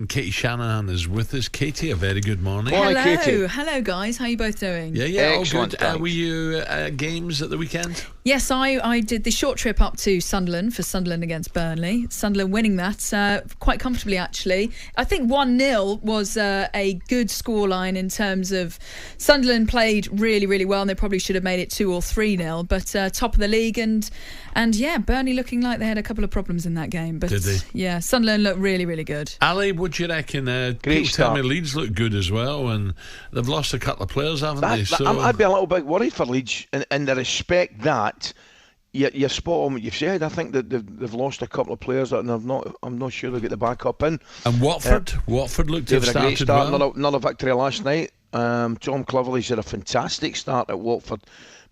And Katie Shanahan is with us. Katie, a very good morning. Hello, Katie. hello guys. How are you both doing? Yeah, all Excellent, good. Were you games at the weekend? Yes, I did the short trip up to Sunderland for Sunderland against Burnley. Sunderland winning that quite comfortably, actually. I think 1-0 was a good scoreline in terms of Sunderland played really, really well, and they probably should have made it 2 or 3-0. But top of the league, and yeah, Burnley looking like they had a couple of problems in that game. But did they? Yeah, Sunderland looked really, really good. Ali, what do you reckon? People tell me Leeds look good as well, and they've lost a couple of players, haven't they? So I'd be a little bit worried for Leeds in the respect that you're spot on what you've said. I think that they've lost a couple of players that I'm not sure they'll get the backup in. And Watford looked to have a great started start, well. another victory last night. Tom Cleverley's had a fantastic start at Watford,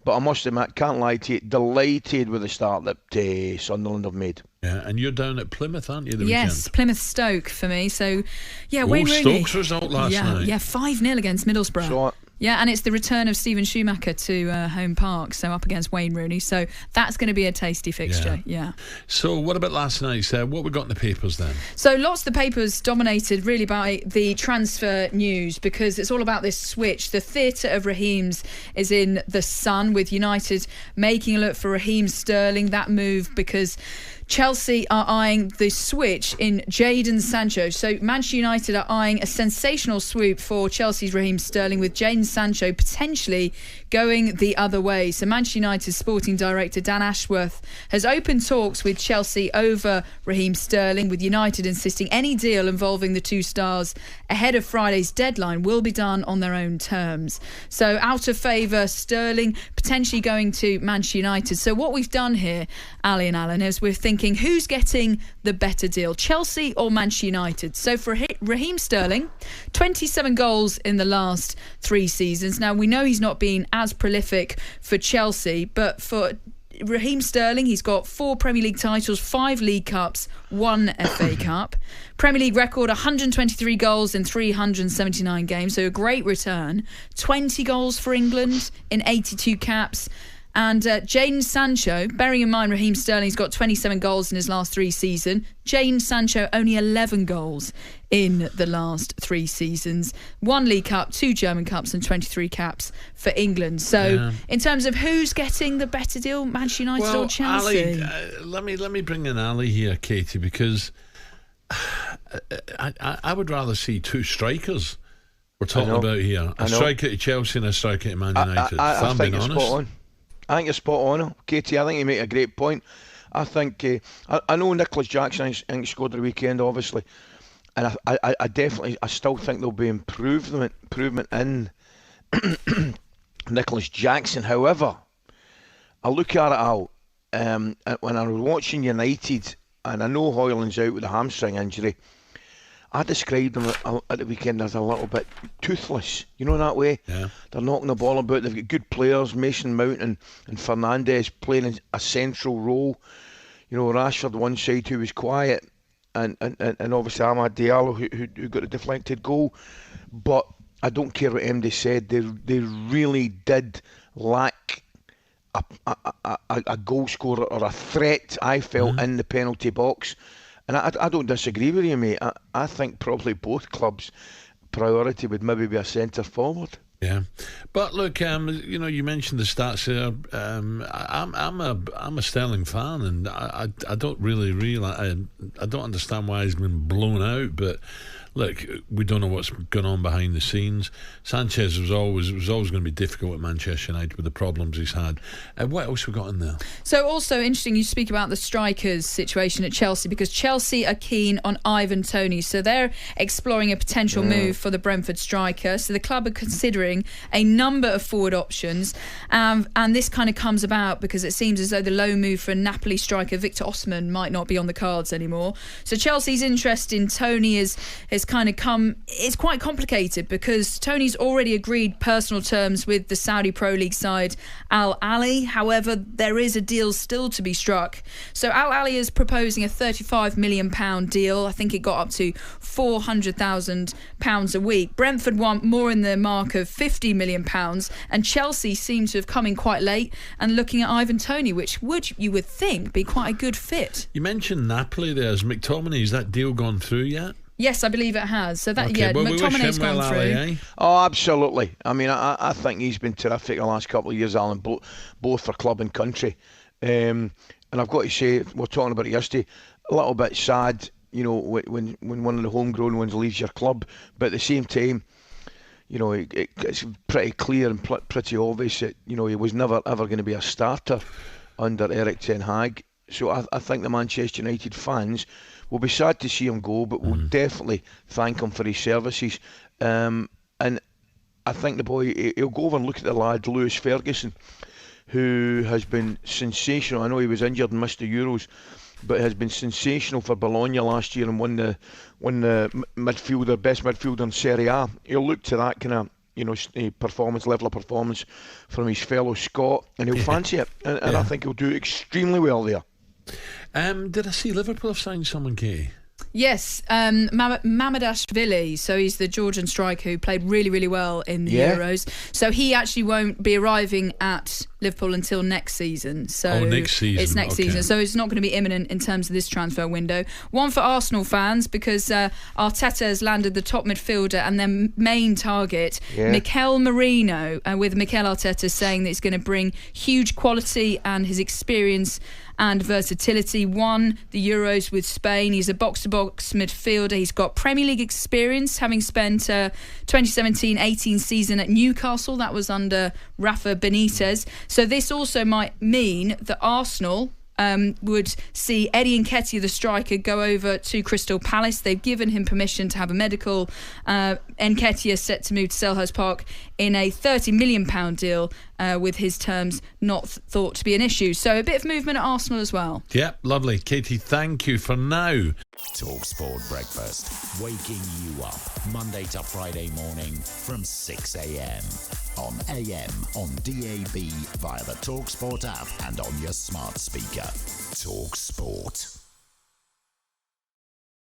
but I must admit, can't lie to you, delighted with the start that Sunderland have made. Yeah, and you're down at Plymouth, aren't you? Yes, weekend? Plymouth Stoke for me. So, yeah, Oh, Wayne Rooney. Stoke's result last night. Yeah, 5-0 against Middlesbrough. So, yeah, and it's the return of Steven Schumacher to home park, so up against Wayne Rooney. So that's going to be a tasty fixture, yeah. So what about last night, Sarah? What we got in the papers then? So lots of the papers dominated really by the transfer news because it's all about this switch. The theatre of Raheem's is in the Sun, with United making a look for Raheem Sterling. That move because Chelsea are eyeing the switch in Jadon Sancho. So Manchester United are eyeing a sensational swoop for Chelsea's Raheem Sterling, with Jadon Sancho potentially going the other way. So Manchester United sporting director Dan Ashworth has opened talks with Chelsea over Raheem Sterling, with United insisting any deal involving the two stars ahead of Friday's deadline will be done on their own terms. So out of favour, Sterling potentially going to Manchester United. So what we've done here, Ali and Alan, is we're thinking who's getting the better deal, Chelsea or Manchester United? So for Raheem Sterling, 27 goals in the last 3 seasons. Now we know he's not been as prolific for Chelsea, but for Raheem Sterling, he's got 4 Premier League titles, 5 League Cups, 1 FA Cup. Premier League record, 123 goals in 379 games, so a great return. 20 goals for England in 82 caps. And Jadon Sancho, bearing in mind Raheem Sterling's got 27 goals in his last 3 seasons. Jadon Sancho only 11 goals in the last 3 seasons. 1 League Cup, 2 German Cups and 23 caps for England. So in terms of who's getting the better deal, Manchester United or Chelsea? Ali, let me bring in Ali here, Katie, because I would rather see 2 strikers we're talking about here. A striker to Chelsea and a striker to Man United. I think you're spot on. I think you're spot on, Katie. I think you make a great point. I think I know Nicholas Jackson I think scored the weekend, obviously, and I still think there'll be improvement in Nicholas Jackson. However, I look at it out when I was watching United, and I know Højlund's out with a hamstring injury. I described them at the weekend as a little bit toothless, you know, in that way. Yeah. They're knocking the ball about. They've got good players, Mason Mount and Fernandes playing a central role. You know, Rashford one side who was quiet, and obviously Amad Diallo who got a deflected goal. But I don't care what MD said. They really did lack a goal scorer or a threat, I felt, in the penalty box. And I don't disagree with you, mate. I think probably both clubs' priority would maybe be a centre forward. Yeah, but look, you know, you mentioned the stats here. I'm a Sterling fan, and I don't really realise. I don't understand why he's been blown out, but. Look, we don't know what's going on behind the scenes. Sanchez was always going to be difficult at Manchester United with the problems he's had. What else we got in there? So also interesting, you speak about the strikers situation at Chelsea, because Chelsea are keen on Ivan Toney. So they're exploring a potential move for the Brentford striker. So the club are considering a number of forward options. And this kind of comes about because it seems as though the loan move for Napoli striker Victor Osimhen might not be on the cards anymore. So Chelsea's interest in Toney has kind of come. It's quite complicated because Toney's already agreed personal terms with the Saudi Pro League side Al Ahly. However, there is a deal still to be struck. So Al Ahly is proposing a £35 million deal. I think it got up to £400,000 a week. Brentford want more in the mark of £50 million, and Chelsea seem to have come in quite late and looking at Ivan Toney, which you would think be quite a good fit. You mentioned Napoli there. Has McTominay, is that deal gone through yet? Yes, I believe it has. So that, Okay, well, McTominay's gone through. Ali, eh? Oh, absolutely. I mean, I think he's been terrific the last couple of years, Alan, both for club and country. And I've got to say, we were talking about it yesterday, a little bit sad, when one of the homegrown ones leaves your club. But at the same time, it's pretty clear and pretty obvious that, he was never ever going to be a starter under Erik ten Hag. So I think the Manchester United fans will be sad to see him go, but will definitely thank him for his services. And I think the boy, he'll go over and look at the lad, Lewis Ferguson, who has been sensational. I know he was injured and missed the Euros, but has been sensational for Bologna last year and won the best midfielder in Serie A. He'll look to that kind of level of performance from his fellow Scot, and he'll fancy it. And I think he'll do extremely well there. Did I see Liverpool have signed someone, Katie? Yes, Mamadashvili. So he's the Georgian striker who played really, really well in the Euros. So he actually won't be arriving at Liverpool until next season. So next season. It's next season. So it's not going to be imminent in terms of this transfer window. One for Arsenal fans, because Arteta has landed the top midfielder and their main target, Mikel Merino, with Mikel Arteta saying that it's going to bring huge quality and his experience and versatility. Won the Euros with Spain. He's a box-to-box midfielder. He's got Premier League experience, having spent 2017-18 season at Newcastle. That was under Rafa Benitez. So this also might mean that Arsenal would see Eddie Nketiah, the striker, go over to Crystal Palace. They've given him permission to have a medical. Nketiah set to move to Selhurst Park in a £30 million deal, with his terms not thought to be an issue. So a bit of movement at Arsenal as well. Yeah, lovely. Katie, thank you for now. talkSPORT Breakfast, waking you up Monday to Friday morning from 6 a.m. on AM, on DAB, via the talkSPORT app and on your smart speaker. talkSPORT.